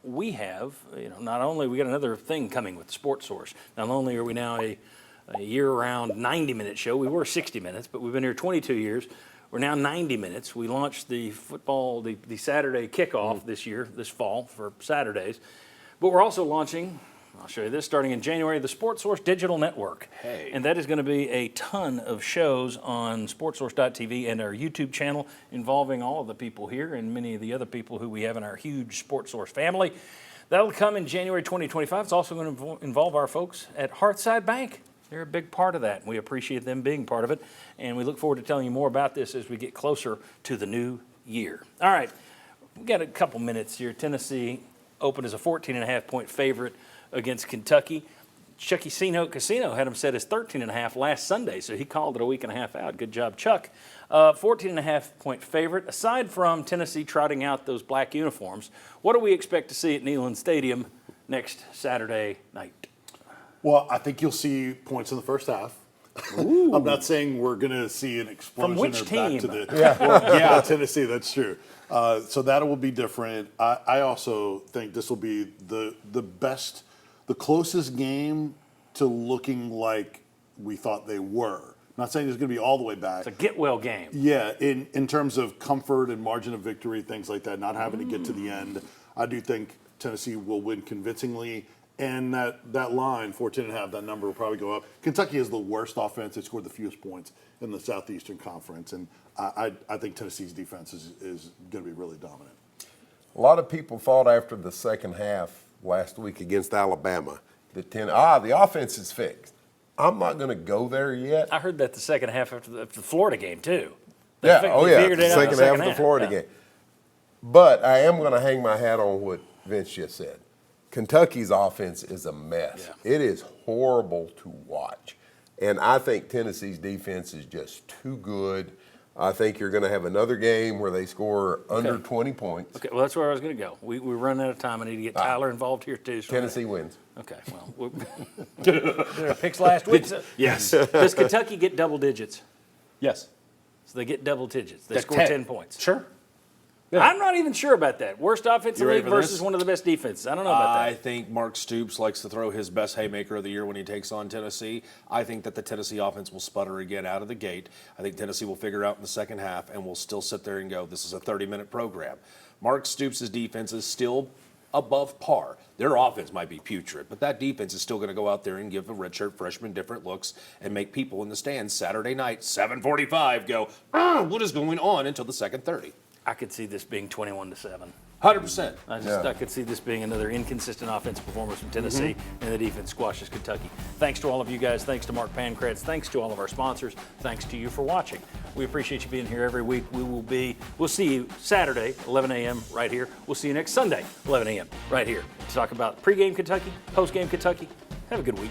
We have, not only we got another thing coming with Sports Source. Not only are we now a year-round 90-minute show. We were 60 minutes, but we've been here 22 years. We're now 90 minutes. We launched the football, the Saturday kickoff this fall for Saturdays. But we're also launching, I'll show you this, starting in January, the Sports Source Digital Network. Hey. And that is going to be a ton of shows on sportsource.tv and our YouTube channel involving all of the people here and many of the other people who we have in our huge Sports Source family. That'll come in January 2025. It's also going to involve our folks at Hearthside Bank. They're a big part of that, and we appreciate them being part of it. And we look forward to telling you more about this as we get closer to the new year. All right, we've got a couple minutes here. Tennessee opened as a 14.5-point favorite against Kentucky. Chucky Casino had them set as 13.5 last Sunday, so he called it a week and a half out. Good job, Chuck. 14.5-point favorite. Aside from Tennessee trotting out those black uniforms, what do we expect to see at Neyland Stadium next Saturday night? Well, I think you'll see points in the first half. I'm not saying we're going to see an explosion. From which or team? Back to the, yeah, Tennessee, that's true. So that will be different. I also think this will be the best, the closest game to looking like we thought they were. Not saying it's going to be all the way back. It's a get-well game. Yeah, in terms of comfort and margin of victory, things like that, not having to get to the end. I do think Tennessee will win convincingly. And that line, 14.5, that number will probably go up. Kentucky is the worst offense. It scored the fewest points in the Southeastern Conference. And I think Tennessee's defense is going to be really dominant. A lot of people thought after the second half last week against Alabama that the offense is fixed. I'm not going to go there yet. I heard that the second half after the Florida game, too. The second half of the Florida game. But I am going to hang my hat on what Vince just said. Kentucky's offense is a mess. Yeah. It is horrible to watch. And I think Tennessee's defense is just too good. I think you're going to have another game where they score under 20 points. Okay, well, that's where I was going to go. We're running out of time. I need to get Tyler involved here, too. So Tennessee wins. Okay, well, there were picks last week. Yes. Does Kentucky get double digits? Yes. So they get double digits. They That's score 10. 10 points. Sure. I'm not even sure about that. Worst offensive You ready league for versus this? one of the best defenses. I don't know about I that. think Mark Stoops likes to throw his best haymaker of the year when he takes on Tennessee. I think that the Tennessee offense will sputter again out of the gate. I think Tennessee will figure out in the second half and will still sit there and go, this is a 30-minute program. Mark Stoops' defense is still above par. Their offense might be putrid, but that defense is still going to go out there and give a redshirt freshman different looks and make people in the stands Saturday night, 7:45, go, what is going on until the second 30. I could see this being 21-7. 100%. I could see this being another inconsistent offensive performance from Tennessee, and the defense squashes Kentucky. Thanks to all of you guys. Thanks to Mark Pancratz. Thanks to all of our sponsors. Thanks to you for watching. We appreciate you being here every week. We'll see you Saturday, 11 a.m. right here. We'll see you next Sunday, 11 a.m. right here to talk about pregame Kentucky, postgame Kentucky. Have a good week.